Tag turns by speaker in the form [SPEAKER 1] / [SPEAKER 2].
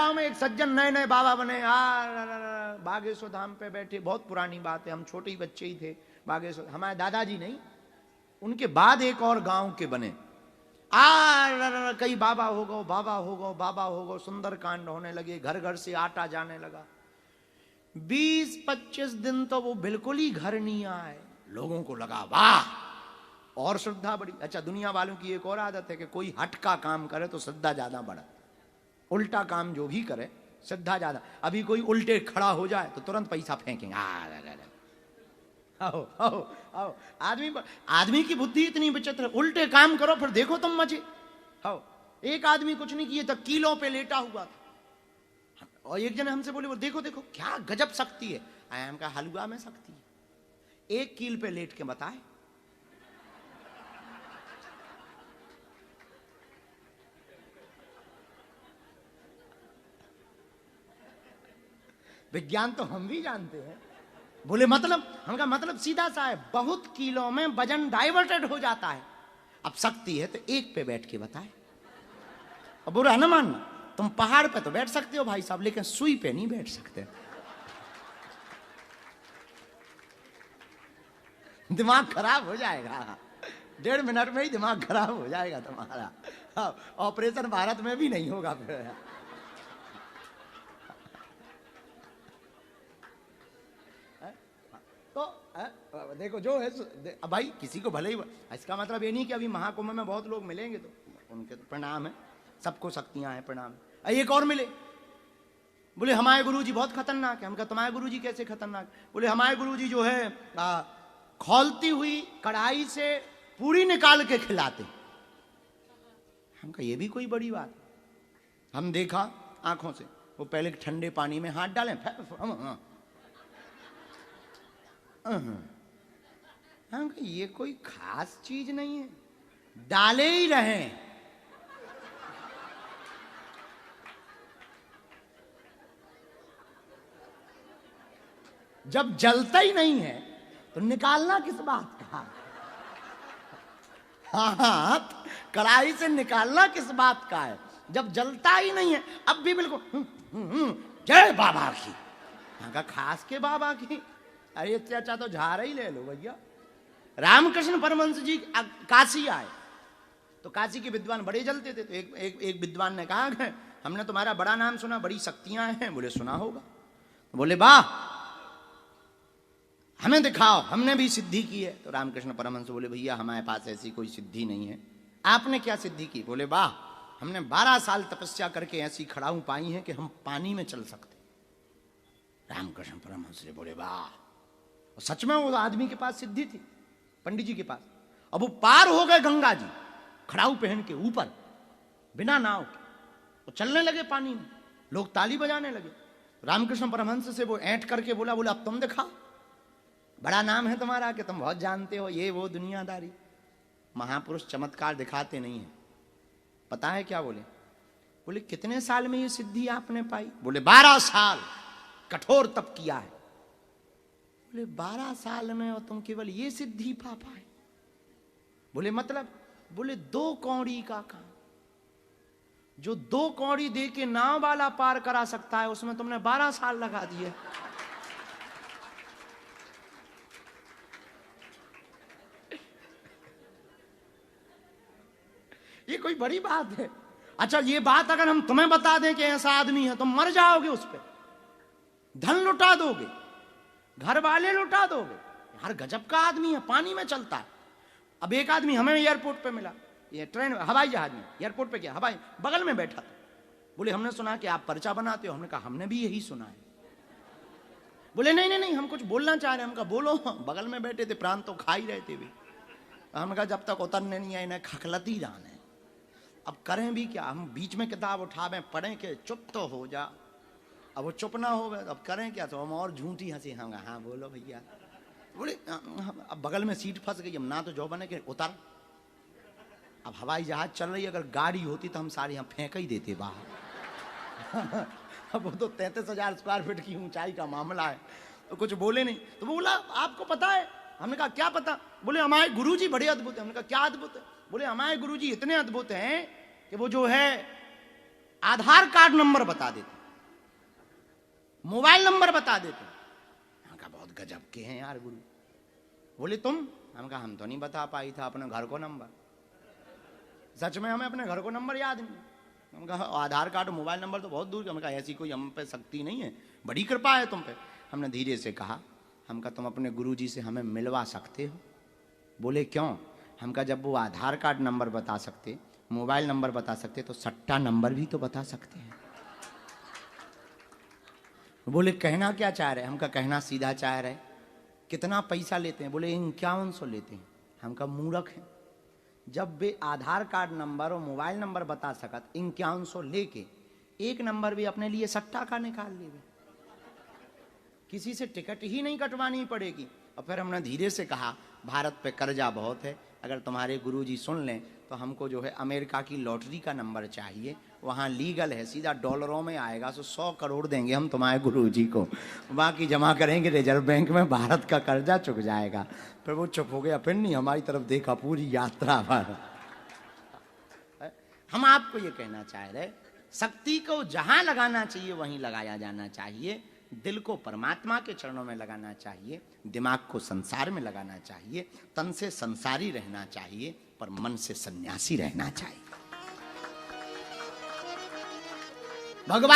[SPEAKER 1] गांव में एक सज्जन नए नए बाबा बने, बागेश्वर धाम पे बैठे, बहुत पुरानी बात है, हम छोटे ही बच्चे ही थे। बागेश्वर हमारे दादाजी नहीं, उनके बाद एक और गांव के बने। कई बाबा हो गो, बाबा हो गो, बाबा हो गो, सुंदर कांड होने लगे, घर घर से आटा जाने लगा। 20-25 दिन तो वो बिल्कुल ही घर नहीं आए। लोगों को लगा वाह, और श्रद्धा बढ़ी। अच्छा, दुनिया वालों की एक और आदत है कि कोई हट का काम करे तो श्रद्धा ज्यादा बढ़े, उल्टा काम जो भी करे श्रद्धा ज्यादा। अभी कोई उल्टे खड़ा हो जाए तो तुरंत पैसा फेंकेंगे। आओ आओ आओ, आदमी की बुद्धि इतनी विचित्र है, उल्टे काम करो फिर देखो तुम मजे। आओ, एक आदमी कुछ नहीं किए था, कीलों पे लेटा हुआ था, और एक जन हमसे बोले, वो देखो देखो क्या गजब शक्ति है। आयाम का हलवा में शक्ति है, एक कील पे लेट के बताए। विज्ञान तो हम भी जानते हैं। बोले मतलब, हम का मतलब सीधा सा है, बहुत किलो में वजन डाइवर्टेड हो जाता है। अब शक्ति है तो एक पे बैठ के बताए। अब बुरा न मानना, तुम पहाड़ पे तो बैठ सकते हो भाई साहब, लेकिन सुई पे नहीं बैठ सकते। दिमाग खराब हो जाएगा, 1.5 मिनट में ही दिमाग खराब हो जाएगा तुम्हारा। ऑपरेशन भारत में भी नहीं होगा फिर। तो देखो जो है, अब भाई किसी को भले ही, इसका मतलब ये नहीं कि अभी महाकुंभ में बहुत लोग मिलेंगे तो उनके तो प्रणाम है, सबको शक्तियां हैं, प्रणाम है। एक और मिले, बोले हमारे गुरुजी बहुत खतरनाक है। हम कहा तुम्हारे गुरुजी कैसे खतरनाक? बोले हमारे गुरुजी जो है खौलती हुई कढ़ाई से पूरी निकाल के खिलाते। हम कहा ये भी कोई बड़ी बात। हम देखा आंखों से, वो पहले ठंडे पानी में हाथ डालें, हम कहा ये कोई खास चीज नहीं है, डाले ही रहे। जब जलता ही नहीं है तो निकालना किस बात का? हाँ, कढ़ाई से निकालना किस बात का है जब जलता ही नहीं है? अब भी बिल्कुल जय बाबा की। कहा खास के बाबा की? अरे इससे अच्छा तो झाड़ ही ले लो भैया। रामकृष्ण परमहंस जी काशी आए तो काशी के विद्वान बड़े जलते थे, तो एक विद्वान ने कहा हमने तुम्हारा बड़ा नाम सुना, बड़ी शक्तियां हैं। बोले सुना होगा। तो बोले वाह, हमें दिखाओ, हमने भी सिद्धि की है। तो रामकृष्ण परमहंस बोले भैया हमारे पास ऐसी कोई सिद्धि नहीं है। आपने क्या सिद्धि की? बोले वाह, हमने 12 साल तपस्या करके ऐसी खड़ाऊ पाई है कि हम पानी में चल सकते। रामकृष्ण परमहंस जी बोले वाह। सच में वो आदमी के पास सिद्धि थी, पंडित जी के पास। अब वो पार हो गए गंगा जी खड़ाऊ पहन के ऊपर बिना नाव के, वो चलने लगे पानी में, लोग ताली बजाने लगे। रामकृष्ण परमहंस से वो ऐंठ करके बोला अब तुम दिखाओ, बड़ा नाम है तुम्हारा कि तुम बहुत जानते हो ये वो दुनियादारी। महापुरुष चमत्कार दिखाते नहीं है। पता है क्या बोले? बोले कितने साल में ये सिद्धि आपने पाई? बोले 12 साल कठोर तप किया है। बोले 12 साल में और तुम केवल ये सिद्धि पा पाए? बोले मतलब? बोले 2 कौड़ी का काम, जो 2 कौड़ी दे के नाव वाला पार करा सकता है उसमें तुमने 12 साल लगा दिए। ये कोई बड़ी बात है? अच्छा ये बात अगर हम तुम्हें बता दें कि ऐसा आदमी है, तुम मर जाओगे उस पर, धन लुटा दोगे, घर वाले लुटा दोगे। हर गजब का आदमी है, पानी में चलता है। अब एक आदमी हमें एयरपोर्ट पे मिला, ये ट्रेन हवाई जहाज में, एयरपोर्ट पे क्या हवाई बगल में बैठा था। बोले हमने सुना कि आप पर्चा बनाते हो। हमने कहा हमने भी यही सुना है। बोले नहीं नहीं नहीं, हम कुछ बोलना चाह रहे हैं। हम कहा बोलो। बगल में बैठे थे, प्राण तो खा ही रहे थे भी। हमने कहा जब तक उतरने नहीं आए इन्हें खखलती जाने, अब करें भी क्या? हम बीच में किताब उठावें पढ़ें कि चुप तो हो जा। अब वो चुप ना हो गए, अब करें क्या? तो हम और झूठी हंसी। हम हाँ बोलो भैया। बोले अब बगल में सीट फंस गई, हम ना तो जो बने के उतर। अब हवाई जहाज चल रही है, अगर गाड़ी होती तो हम सारे यहाँ फेंक ही देते बाहर। अब वो तो 33,000 स्क्वायर फीट की ऊंचाई का मामला है, तो कुछ बोले नहीं। तो बोला आपको पता है? हमने कहा क्या पता? बोले हमारे गुरुजी बड़े अद्भुत है। हमने कहा क्या अद्भुत है? बोले हमारे गुरुजी इतने अद्भुत हैं कि वो जो है आधार कार्ड नंबर बता देते, मोबाइल नंबर बता देते। हम कहा बहुत गजब के हैं यार गुरु। बोले तुम? हम कहा हम तो नहीं बता पाई था अपने घर को नंबर। सच में हमें अपने घर को नंबर याद नहीं। हम कहा आधार कार्ड मोबाइल नंबर तो बहुत दूर के। हम कहा ऐसी कोई हम पे शक्ति नहीं है, बड़ी कृपा है तुम पे। हमने धीरे से कहा, हम कहा तुम अपने गुरुजी से हमें मिलवा सकते हो? बोले क्यों? हम कहा जब वो आधार कार्ड नंबर बता सकते, मोबाइल नंबर बता सकते, तो सट्टा नंबर भी तो बता सकते हैं। बोले कहना क्या चाह रहे? हम कहा कहना सीधा चाह रहे। कितना पैसा लेते हैं? बोले 5100 लेते हैं। हम कहा मूर्ख हैं, जब वे आधार कार्ड नंबर और मोबाइल नंबर बता सकत 5100 लेके एक नंबर भी अपने लिए सट्टा का निकाल लेवे, किसी से टिकट ही नहीं कटवानी पड़ेगी। और फिर हमने धीरे से कहा भारत पे कर्जा बहुत है, अगर तुम्हारे गुरुजी सुन लें तो हमको जो है अमेरिका की लॉटरी का नंबर चाहिए, वहाँ लीगल है, सीधा डॉलरों में आएगा, तो 100 करोड़ देंगे हम तुम्हारे गुरुजी को, बाकी जमा करेंगे रिजर्व बैंक में, भारत का कर्जा चुक जाएगा। फिर वो चुप हो गया, फिर नहीं हमारी तरफ देखा पूरी यात्रा पर। हम आपको ये कहना चाह रहे, शक्ति को जहां लगाना चाहिए वहीं लगाया जाना चाहिए। दिल को परमात्मा के चरणों में लगाना चाहिए, दिमाग को संसार में लगाना चाहिए, तन से संसारी रहना चाहिए पर मन से सन्यासी रहना चाहिए। भगवान